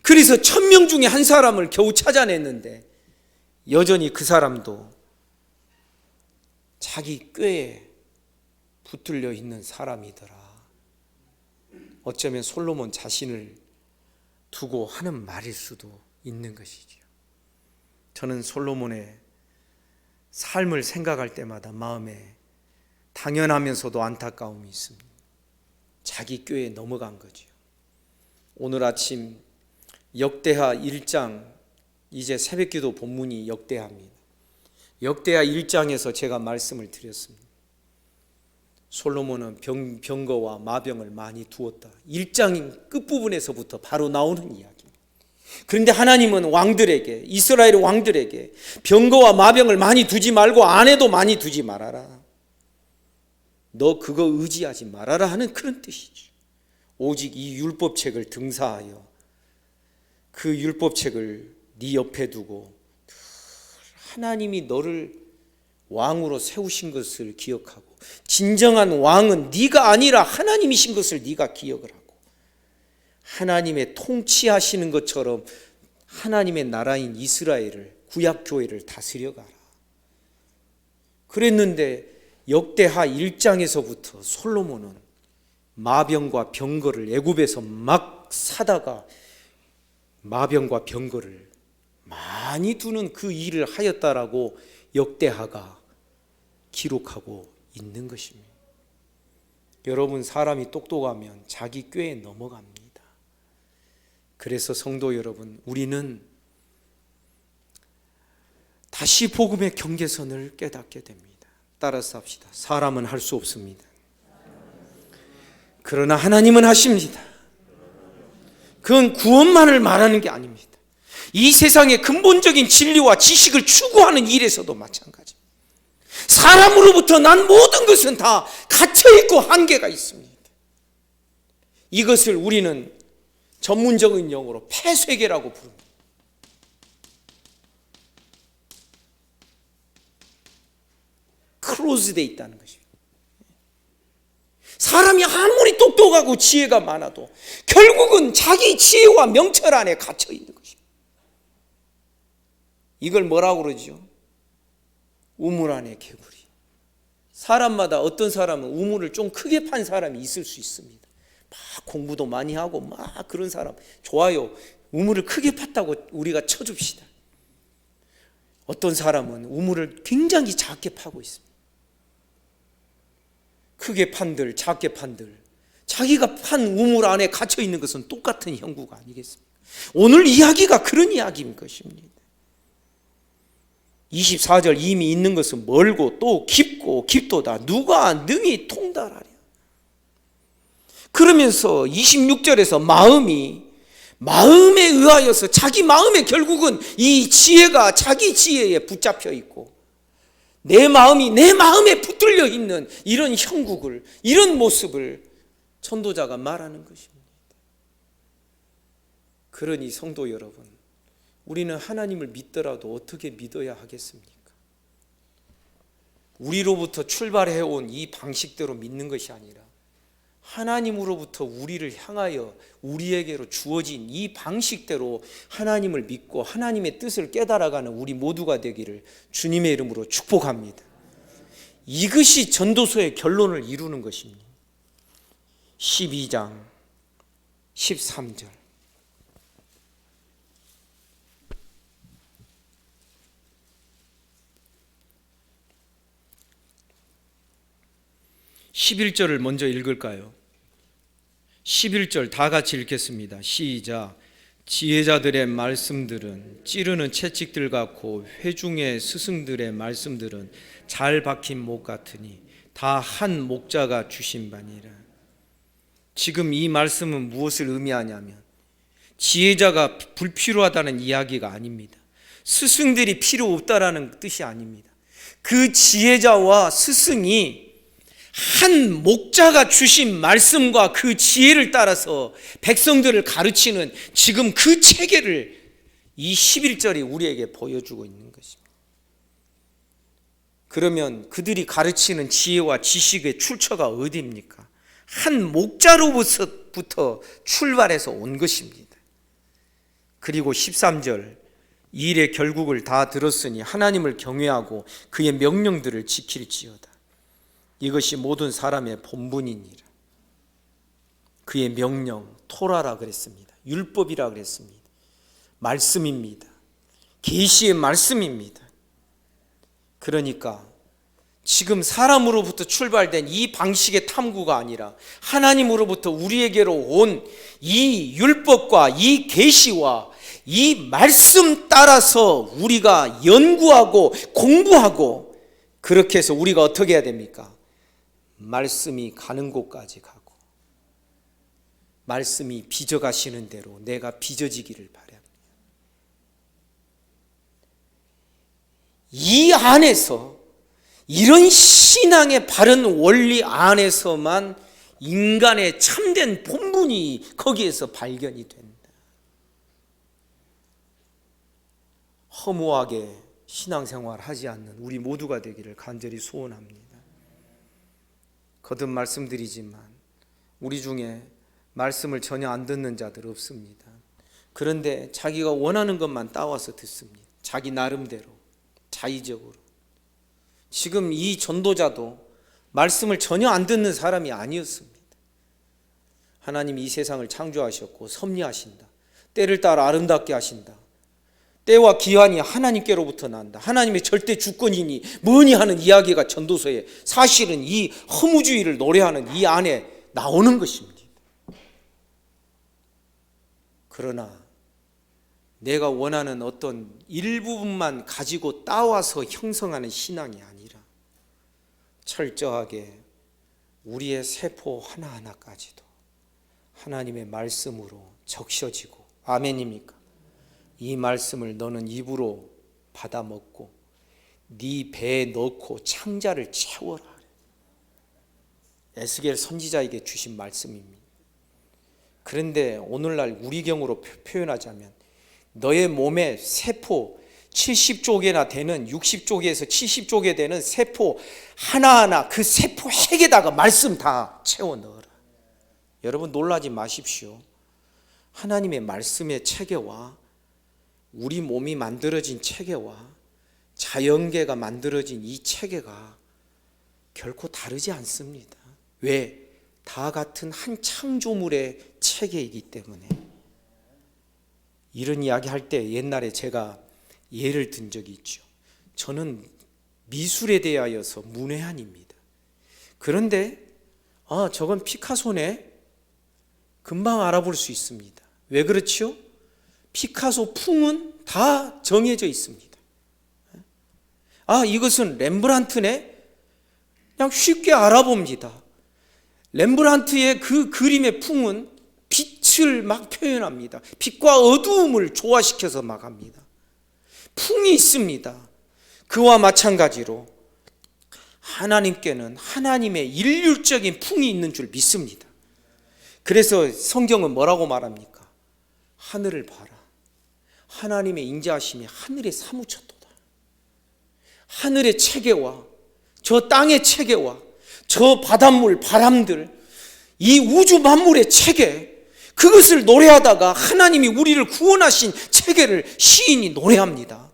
그래서 1000명 중에 한 사람을 겨우 찾아냈는데 여전히 그 사람도 자기 꾀에 붙들려 있는 사람이더라. 어쩌면 솔로몬 자신을 두고 하는 말일 수도 있는 것이지요. 저는 솔로몬의 삶을 생각할 때마다 마음에 당연하면서도 안타까움이 있습니다. 자기 꾀에 넘어간 거지요. 오늘 아침 역대하 1장, 이제 새벽기도 본문이 역대하입니다. 역대하 1장에서 제가 말씀을 드렸습니다. 솔로몬은 병거와 마병을 많이 두었다. 1장 끝부분에서부터 바로 나오는 이야기입니다. 그런데 하나님은 왕들에게, 이스라엘 왕들에게 병거와 마병을 많이 두지 말고 아내도 많이 두지 말아라. 너 그거 의지하지 말아라 하는 그런 뜻이죠. 오직 이 율법책을 등사하여 그 율법책을 네 옆에 두고 하나님이 너를 왕으로 세우신 것을 기억하고, 진정한 왕은 네가 아니라 하나님이신 것을 네가 기억을 하고, 하나님의 통치하시는 것처럼 하나님의 나라인 이스라엘을, 구약교회를 다스려가라. 그랬는데 역대하 1장에서부터 솔로몬은 마병과 병거를 애굽에서 막 사다가 마병과 병거를 많이 두는 그 일을 하였다라고 역대하가 기록하고 있는 것입니다. 여러분, 사람이 똑똑하면 자기 꾀에 넘어갑니다. 그래서 성도 여러분, 우리는 다시 복음의 경계선을 깨닫게 됩니다. 따라서 합시다. 사람은 할 수 없습니다. 그러나 하나님은 하십니다. 그건 구원만을 말하는 게 아닙니다. 이 세상의 근본적인 진리와 지식을 추구하는 일에서도 마찬가지입니다. 사람으로부터 난 모든 것은 다 갇혀있고 한계가 있습니다. 이것을 우리는 전문적인 용어로 폐쇄계라고 부릅니다. 클로즈되어 있다는 것입니다. 사람이 아무리 똑똑하고 지혜가 많아도 결국은 자기 지혜와 명철 안에 갇혀 있는 것입니다. 이걸 뭐라고 그러죠? 우물 안에 개구리. 사람마다 어떤 사람은 우물을 좀 크게 판 사람이 있을 수 있습니다. 막 공부도 많이 하고 막 그런 사람 좋아요. 우물을 크게 팠다고 우리가 쳐줍시다. 어떤 사람은 우물을 굉장히 작게 파고 있습니다. 크게 판들 작게 판들 자기가 판 우물 안에 갇혀 있는 것은 똑같은 형국 아니겠습니까? 오늘 이야기가 그런 이야기인 것입니다. 24절 이미 있는 것은 멀고 또 깊고 깊도다 누가 능히 통달하랴. 그러면서 26절에서 마음에 의하여서 자기 마음에 결국은 이 지혜가 자기 지혜에 붙잡혀 있고 내 마음이 내 마음에 붙들려 있는 이런 형국을 이런 모습을 전도자가 말하는 것입니다. 그러니 성도 여러분, 우리는 하나님을 믿더라도 어떻게 믿어야 하겠습니까? 우리로부터 출발해온 이 방식대로 믿는 것이 아니라 하나님으로부터 우리를 향하여 우리에게로 주어진 이 방식대로 하나님을 믿고 하나님의 뜻을 깨달아가는 우리 모두가 되기를 주님의 이름으로 축복합니다. 이것이 전도서의 결론을 이루는 것입니다. 12장 13절 11절을 먼저 읽을까요? 11절 다 같이 읽겠습니다. 시작. 지혜자들의 말씀들은 찌르는 채찍들 같고 회중의 스승들의 말씀들은 잘 박힌 목 같으니 다 한 목자가 주신 바니라. 지금 이 말씀은 무엇을 의미하냐면 지혜자가 불필요하다는 이야기가 아닙니다. 스승들이 필요 없다라는 뜻이 아닙니다. 그 지혜자와 스승이 한 목자가 주신 말씀과 그 지혜를 따라서 백성들을 가르치는 지금 그 체계를 이 11절이 우리에게 보여주고 있는 것입니다. 그러면 그들이 가르치는 지혜와 지식의 출처가 어디입니까? 한 목자로부터 출발해서 온 것입니다. 그리고 13절 이 일의 결국을 다 들었으니 하나님을 경외하고 그의 명령들을 지킬지어다. 이것이 모든 사람의 본분이니라. 그의 명령, 토라라 그랬습니다. 율법이라 그랬습니다. 말씀입니다. 계시의 말씀입니다. 그러니까 지금 사람으로부터 출발된 이 방식의 탐구가 아니라 하나님으로부터 우리에게로 온 이 율법과 이 계시와 이 말씀 따라서 우리가 연구하고 공부하고 그렇게 해서 우리가 어떻게 해야 됩니까? 말씀이 가는 곳까지 가고 말씀이 빚어가시는 대로 내가 빚어지기를 바랍니다. 이 안에서 이런 신앙의 바른 원리 안에서만 인간의 참된 본분이 거기에서 발견이 된다. 허무하게 신앙생활 하지 않는 우리 모두가 되기를 간절히 소원합니다. 거듭 말씀드리지만 우리 중에 말씀을 전혀 안 듣는 자들 없습니다. 그런데 자기가 원하는 것만 따와서 듣습니다. 자기 나름대로 자의적으로. 지금 이 전도자도 말씀을 전혀 안 듣는 사람이 아니었습니다. 하나님이 이 세상을 창조하셨고 섭리하신다. 때를 따라 아름답게 하신다. 때와 기한이 하나님께로부터 난다. 하나님의 절대 주권이니 뭐니 하는 이야기가 전도서에 사실은 이 허무주의를 노래하는 이 안에 나오는 것입니다. 그러나 내가 원하는 어떤 일부분만 가지고 따와서 형성하는 신앙이 아니라 철저하게 우리의 세포 하나하나까지도 하나님의 말씀으로 적셔지고, 아멘입니까? 이 말씀을 너는 입으로 받아 먹고 네 배에 넣고 창자를 채워라. 에스겔 선지자에게 주신 말씀입니다. 그런데 오늘날 우리 경우로 표현하자면 너의 몸의 세포, 70쪽이나 되는 60쪽에서 70쪽에 되는 세포 하나하나 그 세포 핵에다가 말씀 다 채워 넣어라. 여러분 놀라지 마십시오. 하나님의 말씀의 체계와 우리 몸이 만들어진 체계와 자연계가 만들어진 이 체계가 결코 다르지 않습니다. 왜? 다 같은 한 창조물의 체계이기 때문에. 이런 이야기 할 때 옛날에 제가 예를 든 적이 있죠. 저는 미술에 대하여서 문외한입니다. 그런데 저건 피카소네, 금방 알아볼 수 있습니다. 왜 그렇지요? 피카소 풍은 다 정해져 있습니다. 이것은 렘브란트네, 그냥 쉽게 알아봅니다. 렘브란트의 그 그림의 풍은 빛을 막 표현합니다. 빛과 어두움을 조화시켜서 막 합니다. 풍이 있습니다. 그와 마찬가지로 하나님께는 하나님의 일률적인 풍이 있는 줄 믿습니다. 그래서 성경은 뭐라고 말합니까? 하늘을 봐라. 하나님의 인자하심이 하늘에 사무쳤도다. 하늘의 체계와 저 땅의 체계와 저 바닷물, 바람들, 이 우주 만물의 체계, 그것을 노래하다가 하나님이 우리를 구원하신 체계를 시인이 노래합니다.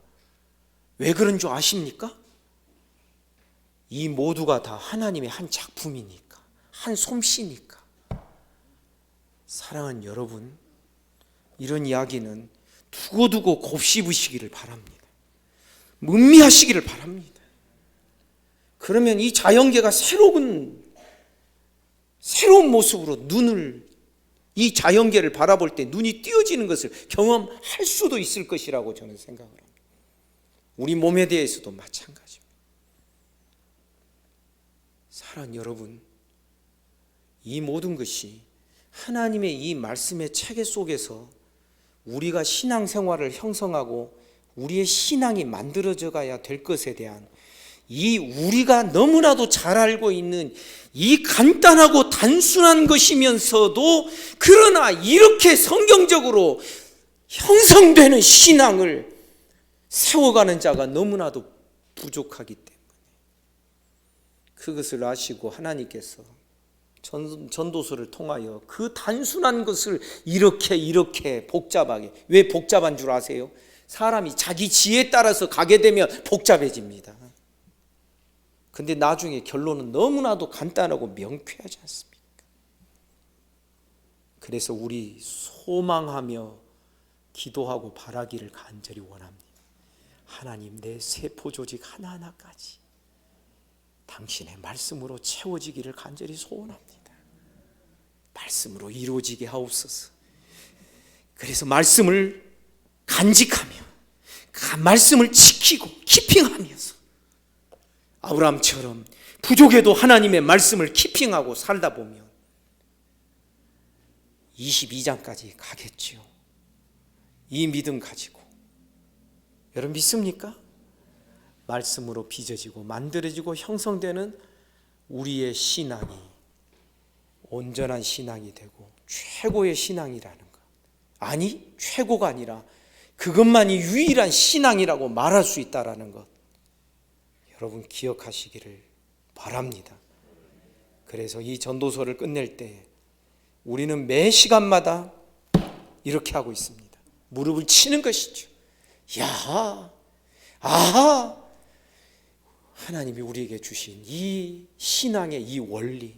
왜 그런 줄 아십니까? 이 모두가 다 하나님의 한 작품이니까, 한 솜씨니까. 사랑하는 여러분, 이런 이야기는 두고두고 곱씹으시기를 바랍니다. 음미하시기를 바랍니다. 그러면 이 자연계가 새로운 모습으로 이 자연계를 바라볼 때 눈이 띄어지는 것을 경험할 수도 있을 것이라고 저는 생각을 합니다. 우리 몸에 대해서도 마찬가지입니다. 사랑하는 여러분, 이 모든 것이 하나님의 이 말씀의 체계 속에서 우리가 신앙생활을 형성하고 우리의 신앙이 만들어져 가야 될 것에 대한 이 우리가 너무나도 잘 알고 있는 이 간단하고 단순한 것이면서도 그러나 이렇게 성경적으로 형성되는 신앙을 세워가는 자가 너무나도 부족하기 때문에 그것을 아시고 하나님께서 전도서를 통하여 그 단순한 것을 이렇게 복잡하게, 왜 복잡한 줄 아세요? 사람이 자기 지혜에 따라서 가게 되면 복잡해집니다. 근데 나중에 결론은 너무나도 간단하고 명쾌하지 않습니까? 그래서 우리 소망하며 기도하고 바라기를 간절히 원합니다. 하나님, 내 세포 조직 하나하나까지 당신의 말씀으로 채워지기를 간절히 소원합니다. 말씀으로 이루어지게 하옵소서. 그래서 말씀을 간직하며 말씀을 지키고 키핑하면서 아브라함처럼 부족해도 하나님의 말씀을 키핑하고 살다 보면 22장까지 가겠지요. 이 믿음 가지고 여러분 믿습니까? 말씀으로 빚어지고 만들어지고 형성되는 우리의 신앙이 온전한 신앙이 되고 최고의 신앙이라는 것, 아니 최고가 아니라 그것만이 유일한 신앙이라고 말할 수 있다는 것, 여러분 기억하시기를 바랍니다. 그래서 이 전도서를 끝낼 때 우리는 매 시간마다 이렇게 하고 있습니다. 무릎을 치는 것이죠. 하나님이 우리에게 주신 이 신앙의 이 원리,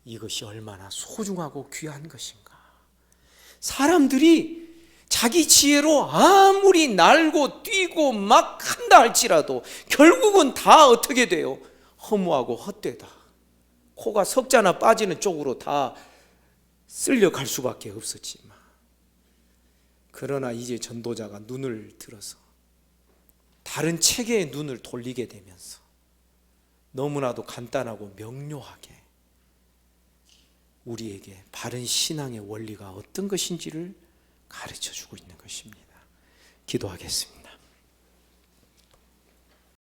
이것이 얼마나 소중하고 귀한 것인가. 사람들이 자기 지혜로 아무리 날고 뛰고 막 한다 할지라도 결국은 다 어떻게 돼요? 허무하고 헛되다. 코가 석자나 빠지는 쪽으로 다 쓸려갈 수밖에 없었지만, 그러나 이제 전도자가 눈을 들어서 다른 체계의 눈을 돌리게 되면서 너무나도 간단하고 명료하게 우리에게 바른 신앙의 원리가 어떤 것인지를 가르쳐주고 있는 것입니다. 기도하겠습니다.